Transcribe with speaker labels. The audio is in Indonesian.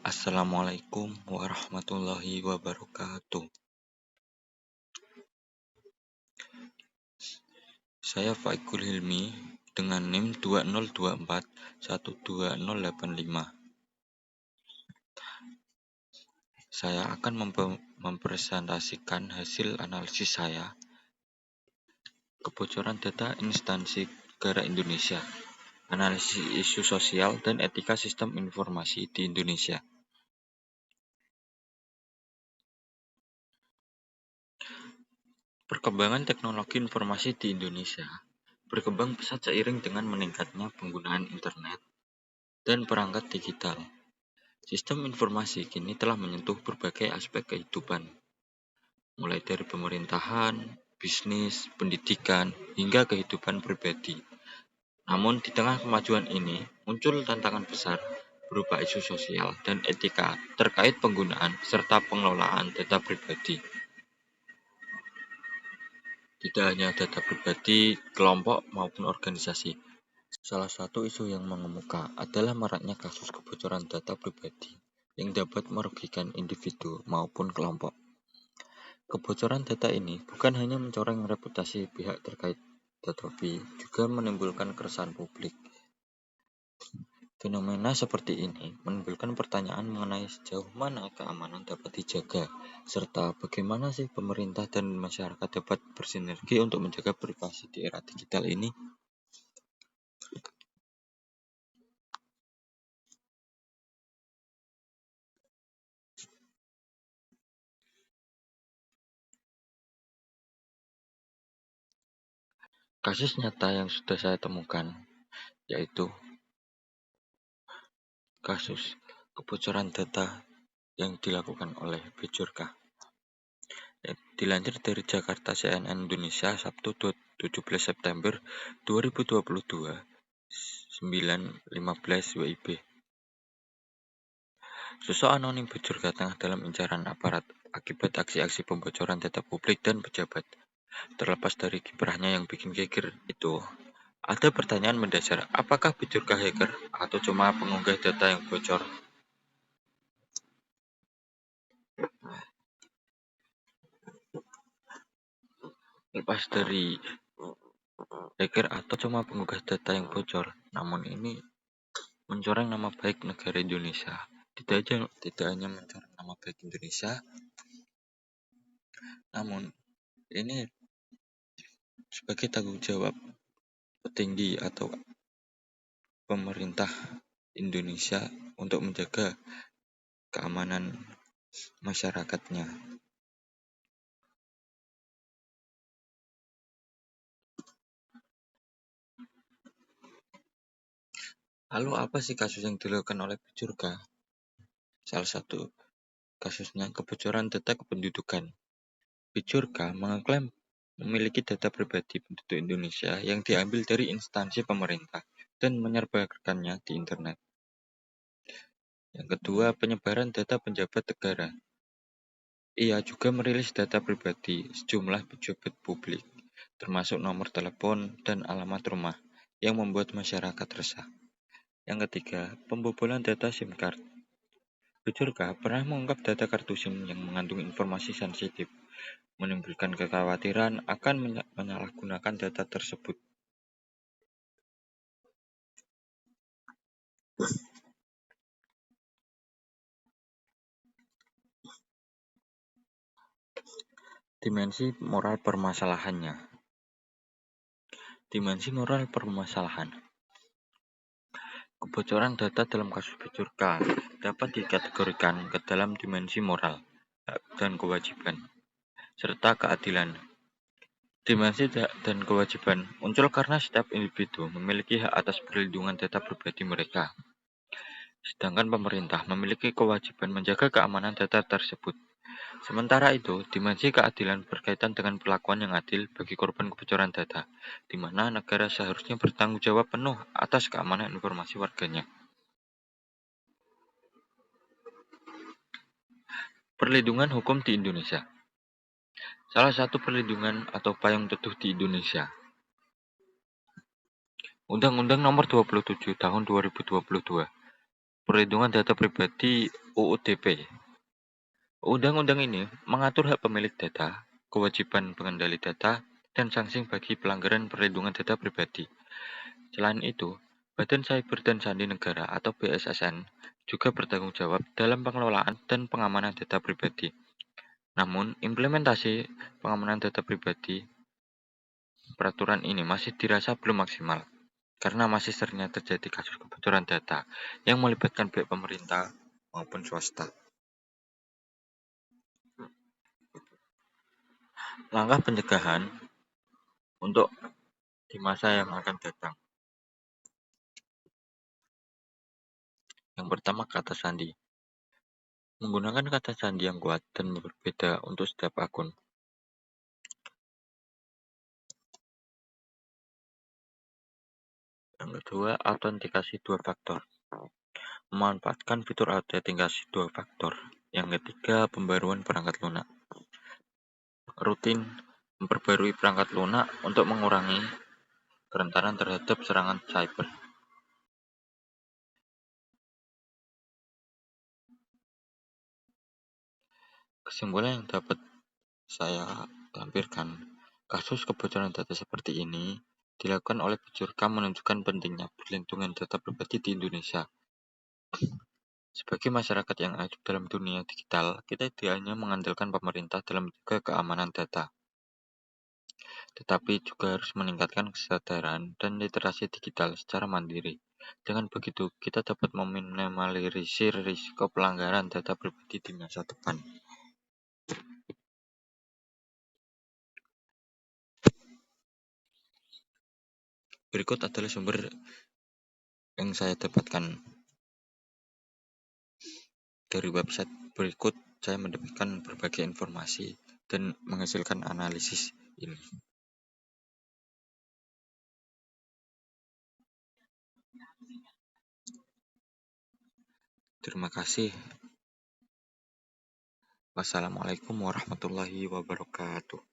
Speaker 1: Assalamualaikum warahmatullahi wabarakatuh. Saya Faikul Hilmi dengan NIM 2024 12085. Saya akan mempresentasikan hasil analisis saya, kebocoran data instansi negara Indonesia, analisis isu sosial dan etika sistem informasi di Indonesia. Perkembangan teknologi informasi di Indonesia berkembang pesat seiring dengan meningkatnya penggunaan internet dan perangkat digital. Sistem informasi kini telah menyentuh berbagai aspek kehidupan, mulai dari pemerintahan, bisnis, pendidikan, hingga kehidupan pribadi. Namun, di tengah kemajuan ini, muncul tantangan besar berupa isu sosial dan etika terkait penggunaan serta pengelolaan data pribadi. Tidak hanya data pribadi, kelompok maupun organisasi. Salah satu isu yang mengemuka adalah maraknya kasus kebocoran data pribadi yang dapat merugikan individu maupun kelompok. Kebocoran data ini bukan hanya mencoreng reputasi pihak terkait, tetapi juga menimbulkan keresahan publik. Fenomena seperti ini menimbulkan pertanyaan mengenai sejauh mana keamanan dapat dijaga, serta bagaimana sih pemerintah dan masyarakat dapat bersinergi untuk menjaga privasi di era digital ini. Kasus nyata yang sudah saya temukan yaitu kasus kebocoran data yang dilakukan oleh Bejorka. Dilansir dari Jakarta CNN Indonesia Sabtu 17 September 2022 9.15 WIB. Sosok anonim Bejorka tengah dalam incaran aparat akibat aksi-aksi pembocoran data publik dan pejabat. Terlepas dari kiprahnya yang bikin geger itu, ada pertanyaan mendasar, apakah Bejorka hacker atau cuma pengunggah data yang bocor? Lepas dari hacker atau cuma pengunggah data yang bocor, namun ini mencoreng nama baik negara Indonesia. Tidak hanya mencoreng nama baik Indonesia, namun ini sebagai tanggung jawab petinggi atau pemerintah Indonesia untuk menjaga keamanan masyarakatnya. Lalu apa sih kasus yang dilakukan oleh Bejorka? Salah satu kasusnya kebocoran data kependudukan. Bejorka mengklaim memiliki data pribadi penduduk Indonesia yang diambil dari instansi pemerintah dan menyebarkannya di internet. Yang kedua, penyebaran data pejabat negara. Ia juga merilis data pribadi sejumlah pejabat publik, termasuk nomor telepon dan alamat rumah, yang membuat masyarakat resah. Yang ketiga, pembobolan data SIM card. Bejorka pernah mengungkap data kartu SIM yang mengandung informasi sensitif, menimbulkan kekhawatiran akan menyalahgunakan data tersebut. Dimensi moral permasalahannya. Dimensi moral permasalahan. Kebocoran data dalam kasus Bejorka dapat dikategorikan ke dalam dimensi moral, hak dan kewajiban, serta keadilan. Dimensi hak dan kewajiban muncul karena setiap individu memiliki hak atas perlindungan data pribadi mereka. Sedangkan pemerintah memiliki kewajiban menjaga keamanan data tersebut. Sementara itu, dimensi keadilan berkaitan dengan perlakuan yang adil bagi korban kebocoran data, di mana negara seharusnya bertanggung jawab penuh atas keamanan informasi warganya. Perlindungan hukum di Indonesia. Salah satu perlindungan atau payung teduh di Indonesia. Undang-Undang Nomor 27 Tahun 2022 Perlindungan Data Pribadi (UUDP). Undang-undang ini mengatur hak pemilik data, kewajiban pengendali data, dan sanksi bagi pelanggaran perlindungan data pribadi. Selain itu, Badan Cyber dan Sandi Negara atau BSSN juga bertanggung jawab dalam pengelolaan dan pengamanan data pribadi. Namun, implementasi pengamanan data pribadi peraturan ini masih dirasa belum maksimal karena masih seringnya terjadi kasus kebocoran data yang melibatkan pihak pemerintah maupun swasta. Langkah pencegahan untuk di masa yang akan datang. Yang pertama, kata sandi. Menggunakan kata sandi yang kuat dan berbeda untuk setiap akun. Yang kedua, autentikasi dua faktor. Memanfaatkan fitur autentikasi dua faktor. Yang ketiga, pembaruan perangkat lunak. Rutin memperbarui perangkat lunak untuk mengurangi kerentanan terhadap serangan cyber. Kesimpulan yang dapat saya tampilkan, kasus kebocoran data seperti ini dilakukan oleh Bajorka menunjukkan pentingnya perlindungan data pribadi di Indonesia. Sebagai masyarakat yang hidup dalam dunia digital, kita tidak hanya mengandalkan pemerintah dalam menjaga keamanan data, tetapi juga harus meningkatkan kesadaran dan literasi digital secara mandiri. Dengan begitu, kita dapat meminimalisir risiko pelanggaran data pribadi di masa depan. Berikut adalah sumber yang saya dapatkan dari website berikut. Saya mendapatkan berbagai informasi dan menghasilkan analisis ini. Terima kasih. Wassalamualaikum warahmatullahi wabarakatuh.